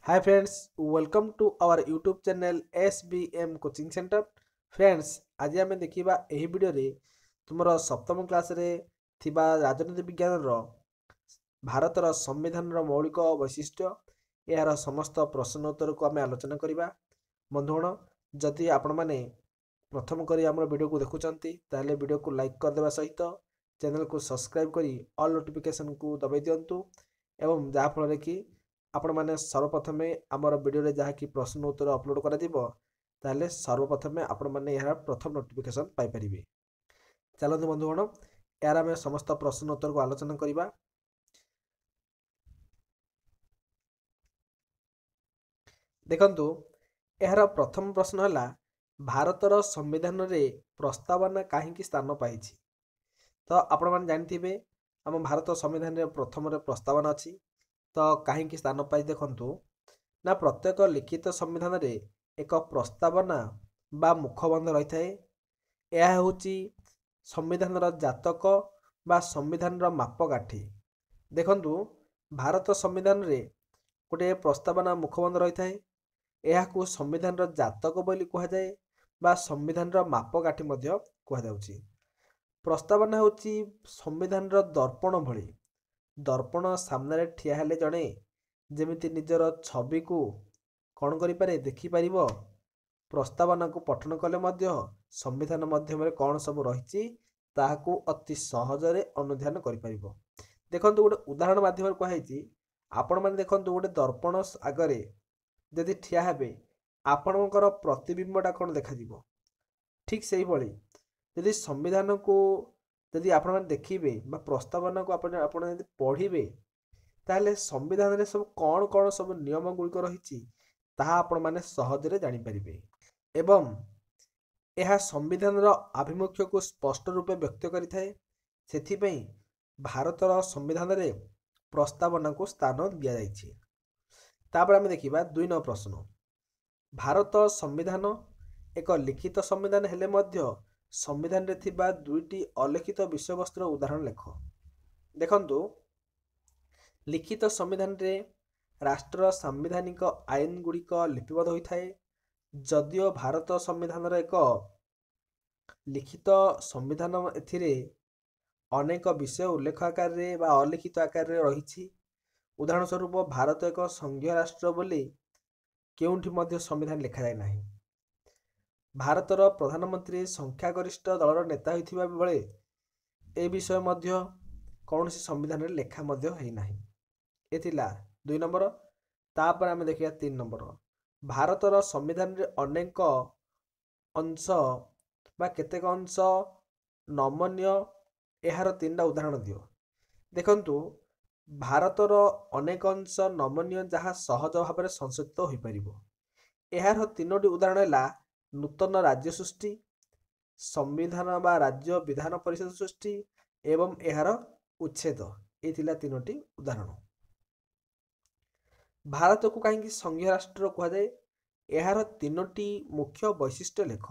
Hi friends, welcome to our YouTube channel SBM Coaching Center. Friends, आज आम देखा यही भिडियो तुमर सप्तम क्लास रे थिबा राजनीति विज्ञान भारतर संविधान मौलिक वैशिष्ट्य यार समस्त प्रश्न उत्तर को आम आलोचना करवा। बंधुगण, जदि आपण मैंने प्रथम करी आम वीडियो को देखुंत ताले वीडियो को लाइक करदेवा सहित चैनल को सब्सक्राइब करी ऑल नोटिफिकेशन को दबाई दिंतु एवं जहाँफल कि आपण मैंने सर्वप्रथमे आमर वीडियो जहाँ कि प्रश्न उत्तर अपलोड कर सर्वप्रथमे आपण मैंने यार प्रथम नोटिफिकेशन पाइपर। चलते बंधुगण, यार आम समस्त प्रश्न उत्तर को आलोचना करवा। देखंतु, यार प्रथम प्रश्न है भारतर संविधान रे प्रस्तावना कहीं स्थान पाई। तो आपण मैंने जानते आम भारत संविधान रे प्रथम प्रस्तावना अच्छी तो कहीं स्थान पाई। देखंतु ना प्रत्येक लिखित संविधान रे एक प्रस्तावना बा मुखबंध रही थाए। यह होची संविधान जातक बा संविधान मापकाठी। देखंतु भारत संविधान रे गोटे प्रस्तावना मुखबंध रही थाए। यह को संविधान जातक बोली कहा जाए बा संविधान मापकाठी मध्य कहा जाउची। प्रस्तावना होची संविधान दर्पण भली। दर्पण सामने ठिया हेले जणे जेमिति निजर छवि को कौन करिपारे देखिपार। प्रस्तावना को पठन कले मध्य संविधान माध्यम कौन सब रही ताकू अति सहजरे अनुध्यान करिपार। देखंतु गोटे उदाहरण माध्यम कहुई आपण मैंने देखंतु गोटे दर्पण आगरे जदि ठिया हेबे आपणकर प्रतिबिंबटा कौन देखा ठीक से ही भली यदि संविधान को यदि आपण मैंने देखिबे बा प्रस्तावना को आपण यदि पढ़िबे ताहले संविधान रे सब कौन कौन सब नियम गुड़िक रही ताहा आपण माने सहजरे जानि परिबे एवं यह संविधान आभिमुख्य को स्पष्ट रूपे व्यक्त करिथाए। सेथिपई भारतर संविधान रे प्रस्तावना को स्थान दिया जाइछि। तापर आमे देखिबा 2 नंबर प्रश्न। भारत संविधान एक लिखित संविधान हेले मध्य संविधान रे थिबा दुईटी अलिखित विषय वस्तुर उदाहरण लेख। देखंतु लिखित संविधान रे राष्ट्र सांविधानिक आईन गुड़िक लिपिबद्ध होता है। जदियो भारत संविधान एक लिखित संविधान एथिरे अनेक विषय उल्लेख आकार रे बा अलिखित आकार रे रही। उदाहरण स्वरूप भारत एक संघीय राष्ट्र बोली केउंठी मध्य संविधान लिखा जाए नाही। भारतर प्रधानमंत्री संख्यागरिष्ठ दलर नेता होइथिबा बेले ए विषय मध्य कौन सी संविधान रे लेखा मध्य है नाही। एथिला 2 नंबर। तापर आमे देखिया 3 नंबर। भारतर संविधान रे अनेक अंश बा केतेक अंश नमनीय एहार 3टा उदाहरण दियो। देखंतु भारतर अनेक अंश नमनीय जहाँ सहज भाव में संशोधित हो पारिबो। एहार 3टी उदाहरण है नूतन राज्य सृष्टि, संविधान बा राज्य विधान परिषद सृष्टि एवं एहार उच्छेद। ये 3टी उदाहरण। भारत को कहीं संघीय राष्ट्र कह जाए यार 3टी मुख्य वैशिष्ट्य लेख।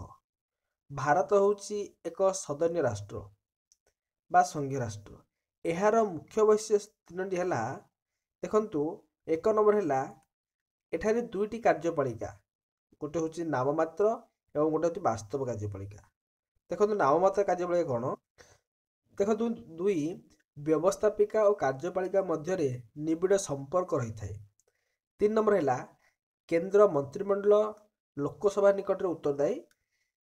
भारत होची एक सदन्य राष्ट्र बा संघीय राष्ट्र। यार मुख्य वैशिष्ट्य 3टी है। देखंतु 1 नंबर है एठारे 2टी कार्यपालिका, गोटे हूँ नाममात्र एवं गोटे हूँ वास्तव कार्यपालिका। देखो नाममात्र कार्यपालिका कौन देखो 2 व्यवस्थापिका और कार्यपालिका मध्य निबिड़ संपर्क रही है। 3 नंबर है केंद्र मंत्रिमंडल लोकसभा निकट में उत्तरदायी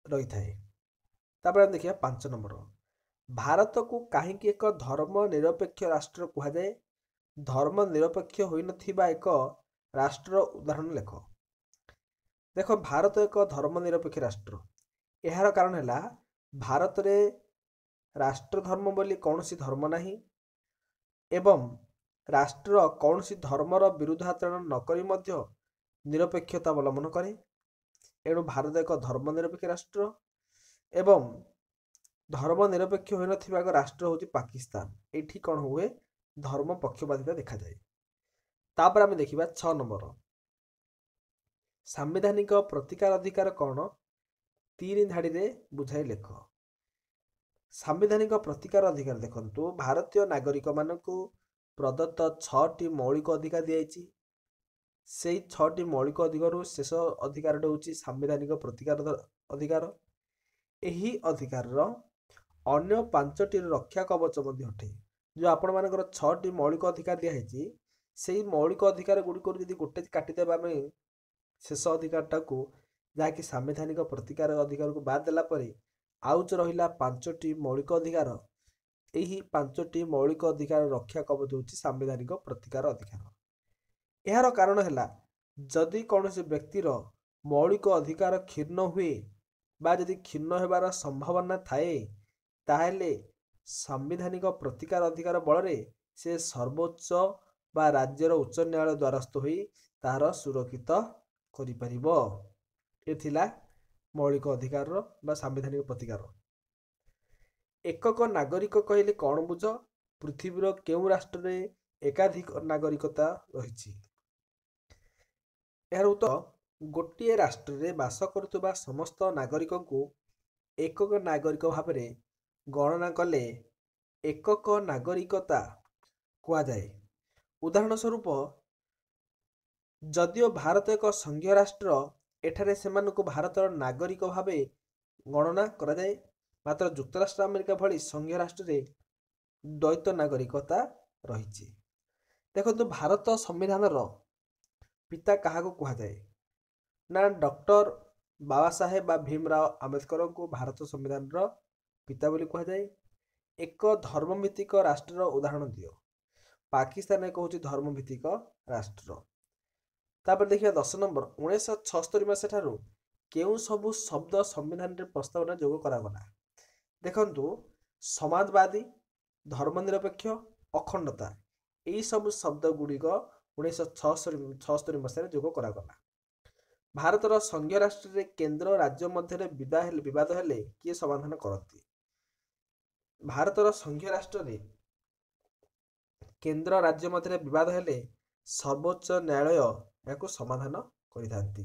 रही है। तापर देखिए 5 नंबर। भारत को कहीं एक धर्म निरपेक्ष राष्ट्र कह जाए। धर्म निरपेक्ष हो नथिबा एक राष्ट्र उदाहरण लेख। देखो भारत एक धर्म निरपेक्ष राष्ट्र। यार कारण है भारत रे राष्ट्र धर्म बोली कौन सी धर्म नहीं एवं राष्ट्र कौन सी धर्मर विरुद्धाचरण नकरी मध्य निरपेक्षता अवलंबन करे। एणु भारत एक धर्म निरपेक्ष राष्ट्र एवं धर्म निरपेक्ष हो नथिबा एक राष्ट्र होची पाकिस्तान। एठी कौन हुए धर्म पक्षपातिता देखा जाए। तापर आमे देखिबा 6 नंबर। सांविधानिक प्रतिकार अधिकार कौन 3 धाड़ी रे बुझाई लेख। सांविधानिक प्रतिकार अधिकार देखंतु भारतीय नागरिक मानकु प्रदत्त 6टी मौलिक अधिकार दिया। ସେଇ 6ଟି ମୌଳିକ ଅଧିକାରରୁ ଶେଷ ଅଧିକାରଟି ହେଉଛି ସାମ୍ବିଧାନିକ ପ୍ରତିକାର ଅଧିକାର। ଏହି ଅଧିକାରର ଅନ୍ୟ 5ଟି ରକ୍ଷା କବଚ ମଧ୍ୟ ଅଟେ। ଯେଉଁ ଆପଣମାନଙ୍କର 6ଟି ମୌଳିକ ଅଧିକାର ଦିଆହେଇଛି, ସେଇ ମୌଳିକ ଅଧିକାର ଗୁଡ଼ିକରୁ ଯଦି ଗୋଟେ କାଟିଦେବା ଆମେ ଶେଷ ଅଧିକାରଟାକୁ, ଯାହାକି ସାମ୍ବିଧାନିକ ପ୍ରତିକାର ଅଧିକାରକୁ ବାଦ ଦେଲା ପରେ ଆଉ ଯେଉଁ ରହିଲା 5ଟି ମୌଳିକ ଅଧିକାର, ଏହି 5ଟି ମୌଳିକ ଅଧିକାର ରକ୍ଷା କବଚ ହେଉଛି ସାମ୍ବିଧାନିକ ପ୍ରତିକାର ଅଧିକାର। ଏହାର କାରଣ ହେଲା, ଯଦି କୌଣସି ବ୍ୟକ୍ତିର ମୌଳିକ ଅଧିକାର କ୍ଷୁର୍ଣ୍ଣ ହୁଏ ବା ଯଦି କ୍ଷୁର୍ଣ୍ଣ ହେବାର ସମ୍ଭାବନା ଥାଏ, ତାହେଲେ ସାମ୍ବିଧାନିକ ପ୍ରତିକାର ଅଧିକାର ବଳରେ ସେ ସର୍ବୋଚ୍ଚ ବା ରାଜ୍ୟର ଉଚ୍ଚ ନ୍ୟାୟାଳୟ ଦ୍ୱାରସ୍ଥ ହୋଇ ତାହାର ସୁରକ୍ଷିତ କରିପାରିବ। ଏ ଥିଲା ମୌଳିକ ଅଧିକାରର ବା ସାମ୍ବିଧାନିକ ପ୍ରତିକାର। ଏକକ ନାଗରିକ କହିଲେ କ'ଣ ବୁଝ? ପୃଥିବୀର କେଉଁ ରାଷ୍ଟ୍ରରେ ଏକାଧିକ ନାଗରିକତା ରହିଛି? ଏହାର ଉତ୍ତର, ଗୋଟିଏ ରାଷ୍ଟ୍ରରେ ବାସ କରୁଥିବା ସମସ୍ତ ନାଗରିକଙ୍କୁ ଏକକ ନାଗରିକ ଭାବରେ ଗଣନା କଲେ ଏକକ ନାଗରିକତା କୁହାଯାଏ। ଉଦାହରଣ ସ୍ୱରୂପ, ଯଦିଓ ଭାରତ ଏକ ସଂଘୀୟ ରାଷ୍ଟ୍ର, ଏଠାରେ ସେମାନଙ୍କୁ ଭାରତର ନାଗରିକ ଭାବେ ଗଣନା କରାଯାଏ। ମାତ୍ର ଯୁକ୍ତରାଷ୍ଟ୍ର ଆମେରିକା ଭଳି ସଂଘୀୟ ରାଷ୍ଟ୍ରରେ ଦ୍ୱୈତ ନାଗରିକତା ରହିଛି। ଦେଖନ୍ତୁ, ଭାରତ ସମ୍ବିଧାନର ପିତା କାହାକୁ କୁହାଯାଏ? ନା ଡକ୍ଟର ବାବା ସାହେବ ବା ଭୀମରାଓ ଆମ୍ବେଦକରଙ୍କୁ ଭାରତ ସମ୍ବିଧାନର ପିତା ବୋଲି କୁହାଯାଏ। ଏକ ଧର୍ମଭିତ୍ତିକ ରାଷ୍ଟ୍ରର ଉଦାହରଣ ଦିଅ। ପାକିସ୍ତାନ ଏକ ହେଉଛି ଧର୍ମଭିତ୍ତିକ ରାଷ୍ଟ୍ର। ତାପରେ ଦେଖିବା 10 ନମ୍ବର, 1976 ମସିହା ଠାରୁ କେଉଁ ସବୁ ଶବ୍ଦ ସମ୍ବିଧାନରେ ପ୍ରସ୍ତାବନା ଯୋଗ କରାଗଲା? ଦେଖନ୍ତୁ, ସମାଜବାଦୀ, ଧର୍ମନିରପେକ୍ଷ, ଅଖଣ୍ଡତା, ଏହି ସବୁ ଶବ୍ଦ ଗୁଡ଼ିକ 1976 ମସିହାରେ ଯୋଗ କରାଗଲା। ଭାରତର ସଂଘୀୟ ରାଷ୍ଟ୍ରରେ କେନ୍ଦ୍ର ରାଜ୍ୟ ମଧ୍ୟରେ ବିବାଦ ହେଲେ କିଏ ସମାଧାନ କରନ୍ତି? ଭାରତର ସଂଘୀୟ ରାଷ୍ଟ୍ରରେ କେନ୍ଦ୍ର ରାଜ୍ୟ ମଧ୍ୟରେ ବିବାଦ ହେଲେ ସର୍ବୋଚ୍ଚ ନ୍ୟାୟାଳୟ ଏହାକୁ ସମାଧାନ କରିଥାନ୍ତି।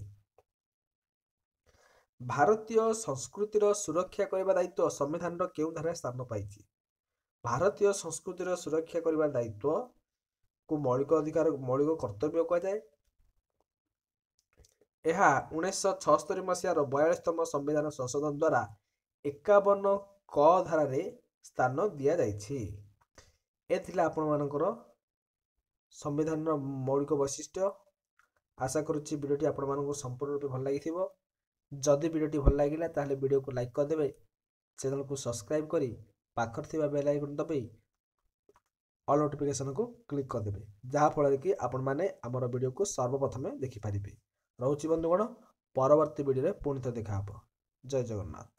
ଭାରତୀୟ ସଂସ୍କୃତିର ସୁରକ୍ଷା କରିବା ଦାୟିତ୍ୱ ସମ୍ବିଧାନର କେଉଁ ଧାରାରେ ସ୍ଥାନ ପାଇଛି? ଭାରତୀୟ ସଂସ୍କୃତିର ସୁରକ୍ଷା କରିବା ଦାୟିତ୍ୱକୁ ମୌଳିକ ଅଧିକାର, ମୌଳିକ କର୍ତ୍ତବ୍ୟ କୁହାଯାଏ। ଏହା 1976 ମସିହାର 42ତମ ସମ୍ବିଧାନ ସଂଶୋଧନ ଦ୍ୱାରା 51 କ ଧାରାରେ ସ୍ଥାନ ଦିଆଯାଇଛି। ଏ ଥିଲା ଆପଣମାନଙ୍କର ସମ୍ବିଧାନର ମୌଳିକ ବୈଶିଷ୍ଟ୍ୟ। ଆଶା କରୁଛି ଭିଡ଼ିଓଟି ଆପଣମାନଙ୍କୁ ସମ୍ପୂର୍ଣ୍ଣ ରୂପେ ଭଲ ଲାଗିଥିବ। ଯଦି ଭିଡ଼ିଓଟି ଭଲ ଲାଗିଲା ତାହେଲେ ଭିଡ଼ିଓକୁ ଲାଇକ୍ କରିଦେବେ, ଚ୍ୟାନେଲକୁ ସବସ୍କ୍ରାଇବ୍ କରି ପାଖରେ ଥିବା ବେଲ୍ ଆଇକନ୍ ଦବାଇ ଅଲ୍ ନୋଟିଫିକେସନକୁ କ୍ଲିକ୍ କରିଦେବେ, ଯାହାଫଳରେ କି ଆପଣମାନେ ଆମର ଭିଡ଼ିଓକୁ ସର୍ବପ୍ରଥମେ ଦେଖିପାରିବେ। ରହୁଛି ବନ୍ଧୁଗଣ, ପରବର୍ତ୍ତୀ ଭିଡ଼ିଓରେ ପୁଣି ଥରେ ଦେଖାହେବ। ଜୟ ଜଗନ୍ନାଥ।